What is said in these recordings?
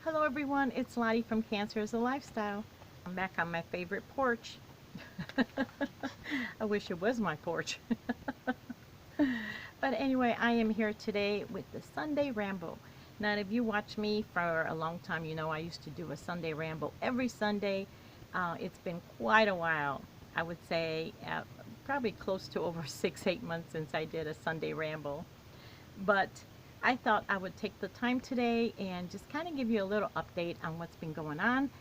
Hello everyone, it's Lottie from Cancer is a Lifestyle. I'm back on my favorite porch. I wish it was my porch. But anyway, I am here today with the Sunday Ramble. Now, if you watch me for a long time, you know I used to do a Sunday Ramble every Sunday. It's been quite a while. I would say probably close to over 6-8 months since I did a Sunday Ramble. But I thought I would take the time today and just kind of give you a little update on what's been going on.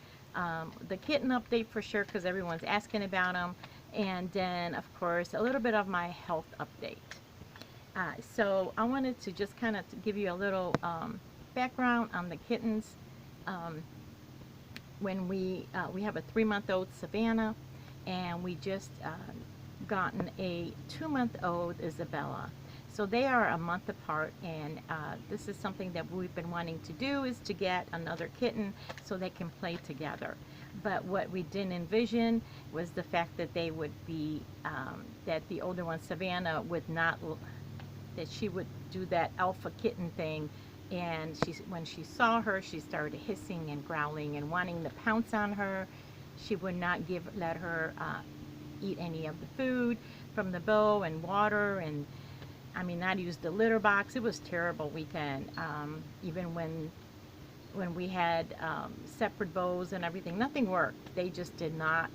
The kitten update for sure, because everyone's asking about them. And then, of course, a little bit of my health update. So I wanted to just kind of give you a little background on the kittens. When we have a 3-month-old Savannah, and we just gotten a 2-month-old Isabella. So they are a month apart, and this is something that we've been wanting to do, is to get another kitten so they can play together. But what we didn't envision was the fact that they would be, that the older one, Savannah, would not, that she would do that alpha kitten thing. And when she saw her, she started hissing and growling and wanting to pounce on her. She would not let her eat any of the food from the bowl and water, and I mean, not use the litter box. It was a terrible weekend. Even when we had separate bowls and everything, nothing worked. They just did not.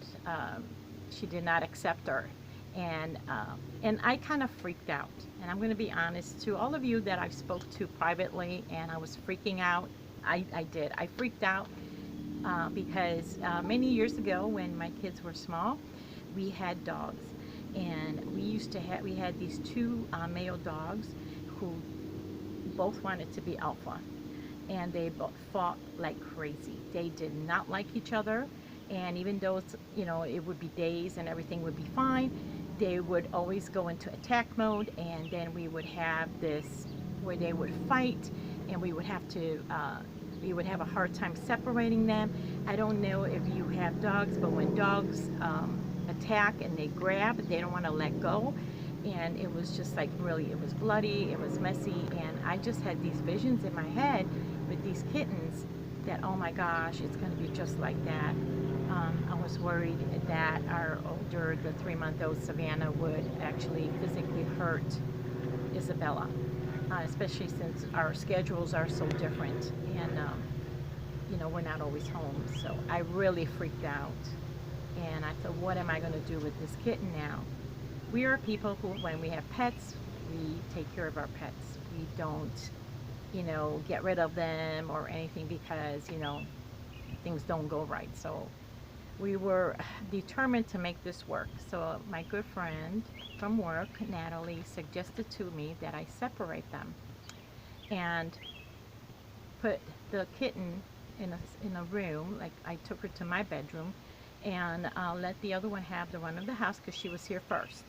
She did not accept her, and I kind of freaked out. And I'm going to be honest to all of you that I spoke to privately, and I was freaking out. I did. I freaked out because many years ago, when my kids were small, we had dogs. And we had these two male dogs who both wanted to be alpha, and they both fought like crazy. They did not like each other, and even though it would be days and everything would be fine, they would always go into attack mode, and then we would have this where they would fight, and we would have a hard time separating them. I don't know if you have dogs, but when dogs attack and they grab, they don't want to let go, and it was just like, really, it was bloody, it was messy, and I just had these visions in my head with these kittens that, oh my gosh, it's going to be just like that. I was worried that the 3-month-old Savannah would actually physically hurt Isabella, especially since our schedules are so different, and we're not always home. So I really freaked out. And I thought, what am I going to do with this kitten now? We are people who, when we have pets, we take care of our pets. We don't, get rid of them or anything because, things don't go right. So we were determined to make this work. So my good friend from work, Natalie, suggested to me that I separate them and put the kitten in a room. Like, I took her to my bedroom, and let the other one have the run of the house because she was here first.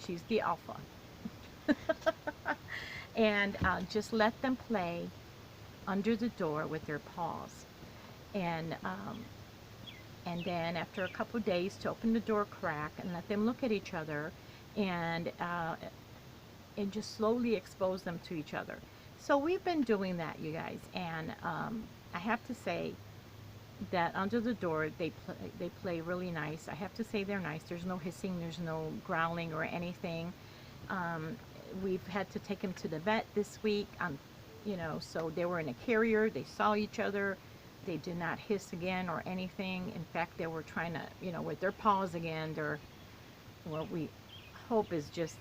She's the alpha. And just let them play under the door with their paws. And then after a couple of days, to open the door crack and let them look at each other, and just slowly expose them to each other. So we've been doing that, you guys, and I have to say that under the door they play really nice. I have to say they're nice. There's no hissing, there's no growling or anything. We've had to take them to the vet this week, so they were in a carrier, they saw each other, they did not hiss again or anything. In fact, they were trying to, with their paws again, what we hope is just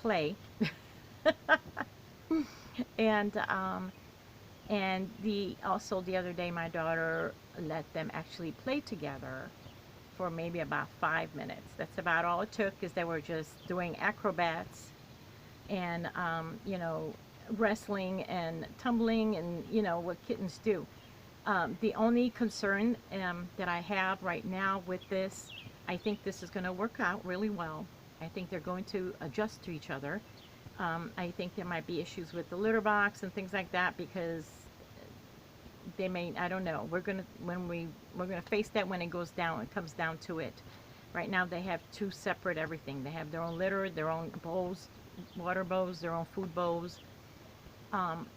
play. And also the other day, my daughter let them actually play together for maybe about 5 minutes. That's about all it took, because they were just doing acrobats and wrestling and tumbling, and what kittens do. The only concern that I have right now with this, I think this is going to work out really well. I think they're going to adjust to each other. I think there might be issues with the litter box and things like that, because they may, I don't know. We're gonna face that when it comes down to it. Right now they have two separate everything. They have their own litter, their own bowls, water bowls, their own food bowls.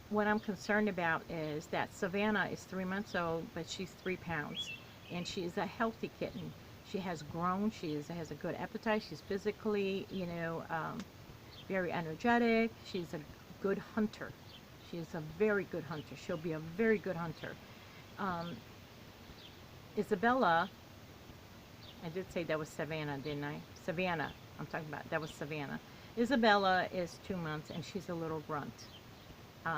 What I'm concerned about is that Savannah is 3 months old, but she's 3 pounds, and she is a healthy kitten. She has grown. Has a good appetite. She's physically, very energetic. She's a good hunter. She is a very good hunter. She'll be a very good hunter. Um, Isabella, I did say that was Savannah, didn't I? Savannah, I'm talking about. That was Savannah. Isabella is 2 months, and she's a little runt.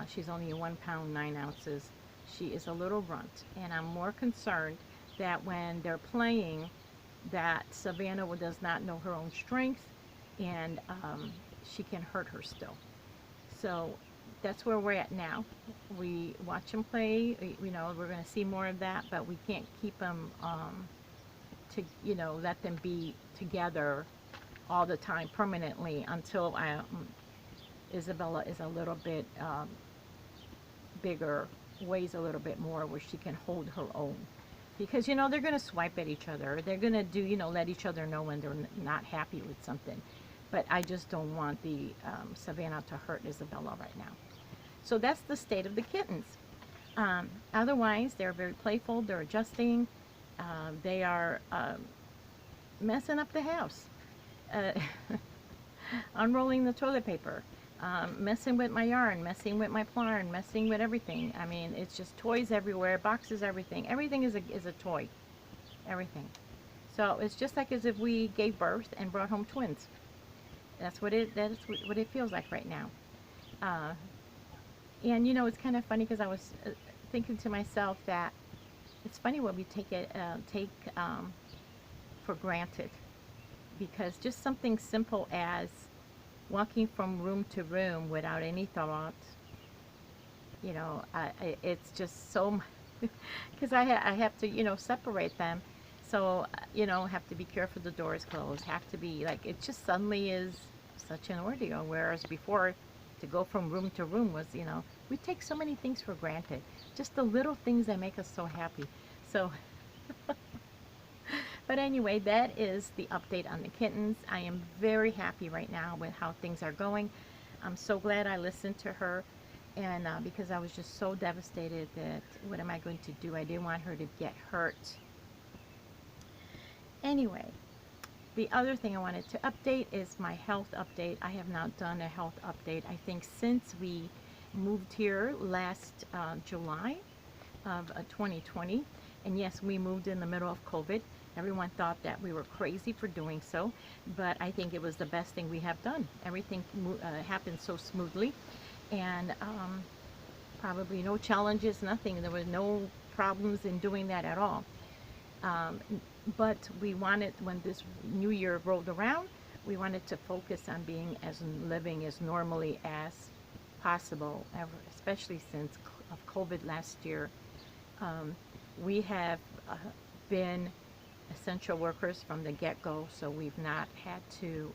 She's only 1 pound 9 ounces. She is a little runt, and I'm more concerned that when they're playing, that Savannah does not know her own strength, and she can hurt her still. So that's where we're at now. We watch them play. We're going to see more of that, but we can't keep them to let them be together all the time permanently until Isabella is a little bit bigger, weighs a little bit more, where she can hold her own. Because they're going to swipe at each other. They're going to do let each other know when they're not happy with something. But I just don't want the Savannah to hurt Isabella right now. So that's the state of the kittens. Otherwise, they're very playful. They're adjusting. They are messing up the house. Unrolling the toilet paper. Messing with my yarn, messing with my yarn, messing with everything. I mean, it's just toys everywhere, boxes, everything. Everything is a toy. Everything. So it's just like as if we gave birth and brought home twins. That's what it feels like right now. And it's kind of funny because I was thinking to myself that it's funny what we take for granted, because just something simple as walking from room to room without any thought, it's just so because I have to separate them, so have to be careful the door is closed, have to be like, it just suddenly is such an ordeal, whereas before to go from room to room was, we take so many things for granted, just the little things that make us so happy. So but anyway, that is the update on the kittens. I am very happy right now with how things are going. I'm so glad I listened to her, and because I was just so devastated that what am I going to do? I didn't want her to get hurt. Anyway, the other thing I wanted to update is my health update. I have not done a health update, I think, since we moved here last July of 2020. And yes, we moved in the middle of COVID. Everyone thought that we were crazy for doing so, but I think it was the best thing we have done. Everything happened so smoothly, and probably no challenges, nothing. There were no problems in doing that at all. But we wanted, when this new year rolled around, we wanted to focus on living as normally as possible, especially since of COVID last year. We have been essential workers from the get-go, so we've not had to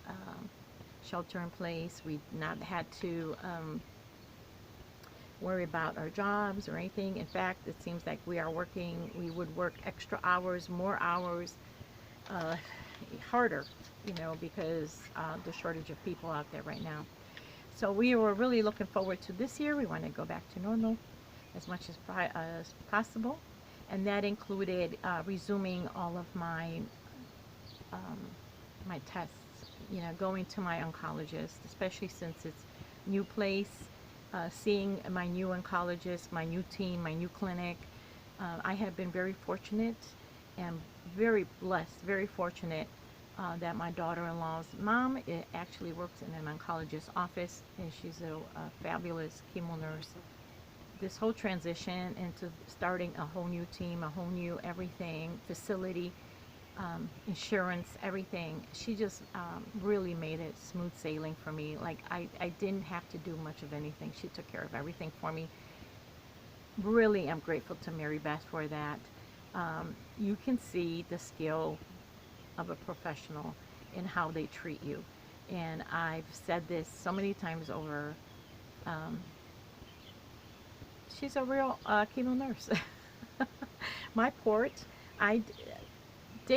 shelter in place. We've not had to worry about our jobs or anything. In fact, it seems like we would work extra hours, more hours, harder, because the shortage of people out there right now. So we were really looking forward to this year. We want to go back to normal as much as possible. And that included resuming all of my my tests, going to my oncologist, especially since it's new place, seeing my new oncologist, my new team, my new clinic. I have been very fortunate and very blessed, very fortunate that my daughter-in-law's mom actually works in an oncologist's office, and she's a fabulous chemo nurse. This whole transition into starting a whole new team, a whole new everything, facility, insurance, everything, she just really made it smooth sailing for me. Like I didn't have to do much of anything. She took care of everything for me. Really, I'm grateful to Mary Beth for that. You can see the skill of a professional in how they treat you. And I've said this so many times over. She's a real chemo nurse. My port, they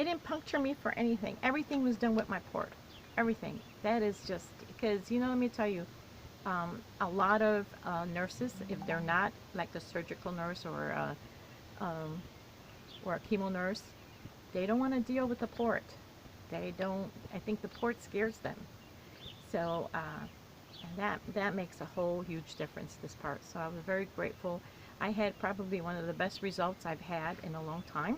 didn't puncture me for anything. Everything was done with my port. Everything. That is just, because, let me tell you, A lot of nurses, if they're not like a surgical nurse um, or a chemo nurse, they don't want to deal with the port. They don't. I think the port scares them. So and that makes a whole huge difference, this part. So I was very grateful. I had probably one of the best results I've had in a long time.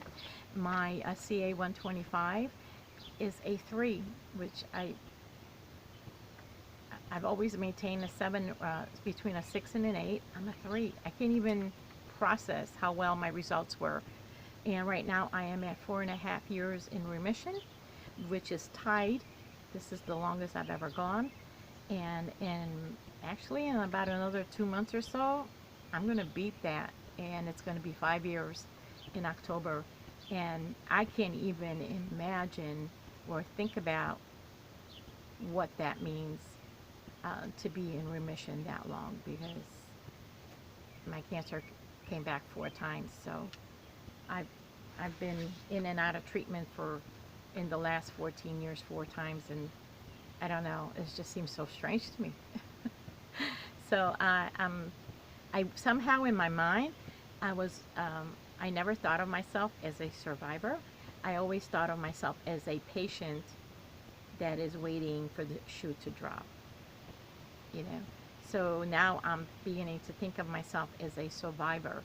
My CA 125 is a 3, which I've always maintained a 7, between a 6 and an 8. I'm a 3. I can't even process how well my results were. And right now I am at 4.5 years in remission, which is tied. This is the longest I've ever gone. And actually in about another 2 months or so, I'm going to beat that. And it's going to be 5 years in October. And I can't even imagine or think about what that means, to be in remission that long, because my cancer came back 4 times. So I've been in and out of treatment in the last 14 years 4 times, and I don't know, it just seems so strange to me. So I somehow in my mind, I never thought of myself as a survivor. I always thought of myself as a patient that is waiting for the shoe to drop, you know. So now I'm beginning to think of myself as a survivor.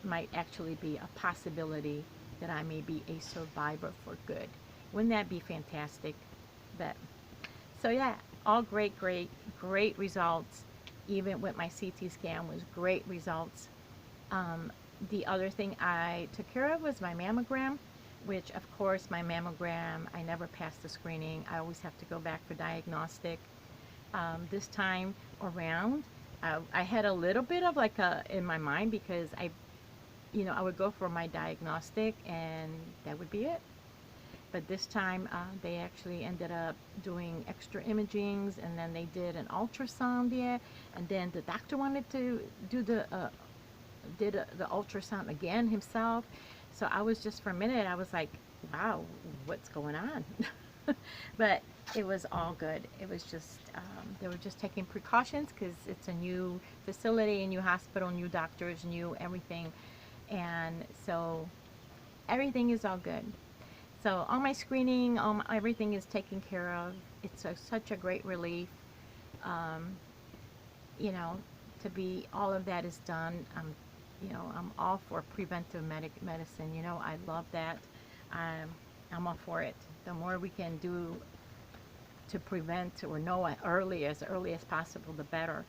Might actually be a possibility that I may be a survivor for good. Wouldn't that be fantastic? So yeah, all great results. Even with my CT scan was great results. The other thing I took care of was my mammogram, which of course my mammogram, I never passed the screening. I always have to go back for diagnostic. This time around, I had a little bit of like in my mind, because I would go for my diagnostic and that would be it. But this time they actually ended up doing extra imagings, and then they did an ultrasound there, and then the doctor wanted to do the ultrasound again himself. So I was just, for a minute, I was like, wow, what's going on? But it was all good. It was just, they were just taking precautions because it's a new facility, a new hospital, new doctors, new everything. And so everything is all good. So all my screening, everything is taken care of. It's such a great relief, um, you know, to be, all of that is done. I'm all for preventive medicine. I love that. I'm all for it. The more we can do to prevent or know as early as possible, the better.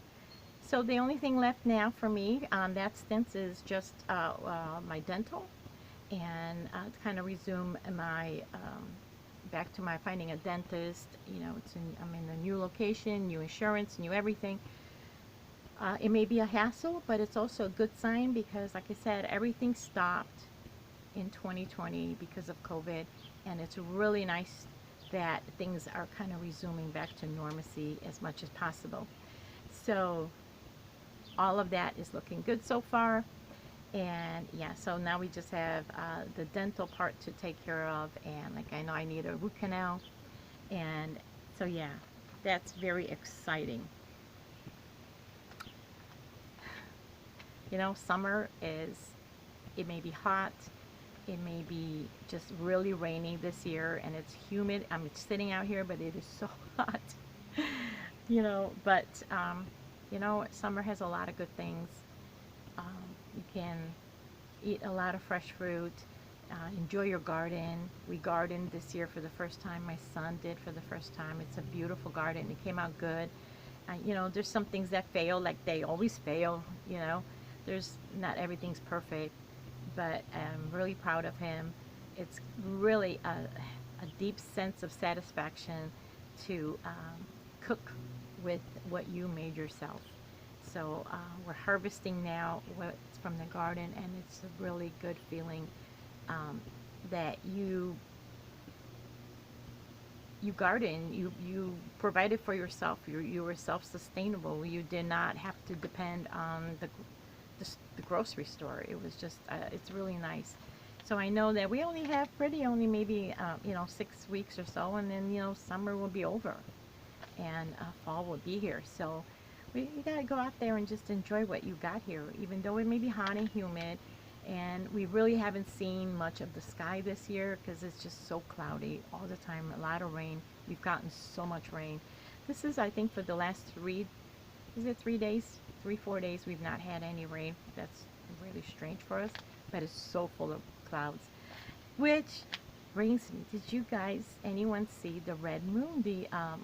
So the only thing left now for me on that stint is just my dental, and to kind of resume my back to my finding a dentist. I'm in a new location, new insurance, new everything. It may be a hassle, but it's also a good sign, because like I said, everything stopped in 2020 because of COVID, and it's really nice that things are kind of resuming back to normalcy as much as possible. So all of that is looking good so far. And yeah, so now we just have the dental part to take care of, and like I know I need a root canal, and so yeah, that's very exciting. Summer it may be hot, it may be just really rainy this year, and it's humid. I'm sitting out here, but it is so hot. But summer has a lot of good things. You can eat a lot of fresh fruit, enjoy your garden. We gardened this year for the first time. My son did for the first time. It's a beautiful garden. It came out good. There's some things that fail, like they always fail. Not everything's perfect, but I'm really proud of him. It's really a deep sense of satisfaction to cook with what you made yourself. So we're harvesting now what's from the garden, and it's a really good feeling that you garden, you provided for yourself. You were self-sustainable. You did not have to depend on the grocery store. It was just it's really nice. So I know that we only have only maybe 6 weeks or so, and then summer will be over, and fall will be here. So you gotta go out there and just enjoy what you got here, even though it may be hot and humid. And we really haven't seen much of the sky this year because it's just so cloudy all the time. A lot of rain. We've gotten so much rain. This is, I think, for the last is it 3 days? 3, 4 days we've not had any rain. That's really strange for us, but it's so full of clouds. Which brings me, did you guys, anyone see the red moon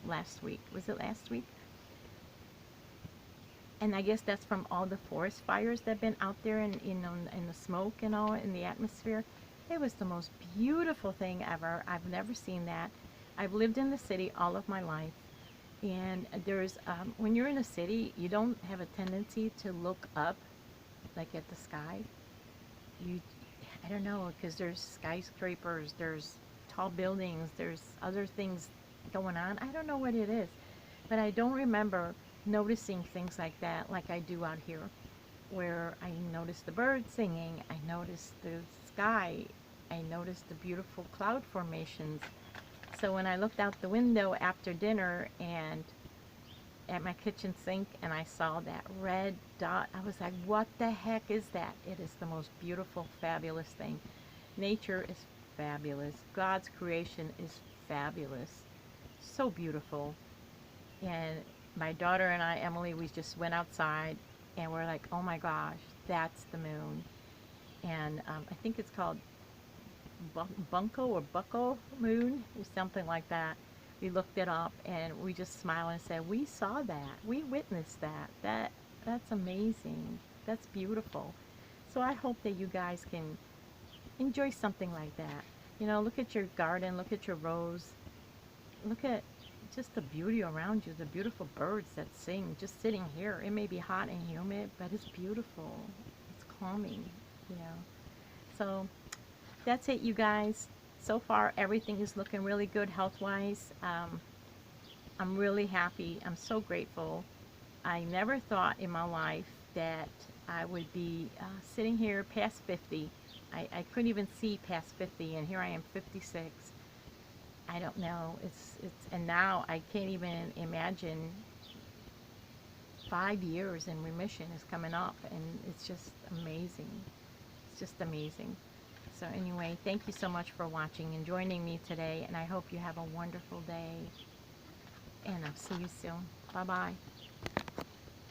last week? Was it last week? And I guess that's from all the forest fires that have been out there in the smoke and all in the atmosphere. It was the most beautiful thing ever. I've never seen that. I've lived in the city all of my life. And there's, when you're in a city, you don't have a tendency to look up, like at the sky. I don't know, because there's skyscrapers, there's tall buildings, there's other things going on. I don't know what it is, but I don't remember noticing things like that like I do out here, where I notice the birds singing, I notice the sky, I notice the beautiful cloud formations. So when I looked out the window after dinner and at my kitchen sink and I saw that red dot, I was like, what the heck is that? It is the most beautiful, fabulous thing. Nature is fabulous. God's creation is fabulous. So beautiful. And my daughter and I, Emily, we just went outside and we're like, oh my gosh, that's the moon. And I think it's called Bunko or Bucko moon or something like that. We looked it up and we just smiled and said, we saw that. We witnessed that. That's amazing. That's beautiful. So I hope that you guys can enjoy something like that. You know, look at your garden, look at your rose, look at just the beauty around you, the beautiful birds that sing, just sitting here. It may be hot and humid, but it's beautiful. It's calming, you know. So that's it, you guys. So far, everything is looking really good health-wise. I'm really happy. I'm so grateful. I never thought in my life that I would be sitting here past 50. I couldn't even see past 50, and here I am 56. I don't know. And now I can't even imagine 5 years in remission is coming up, and it's just amazing. It's just amazing. So anyway, thank you so much for watching and joining me today, and I hope you have a wonderful day, and I'll see you soon. Bye-bye.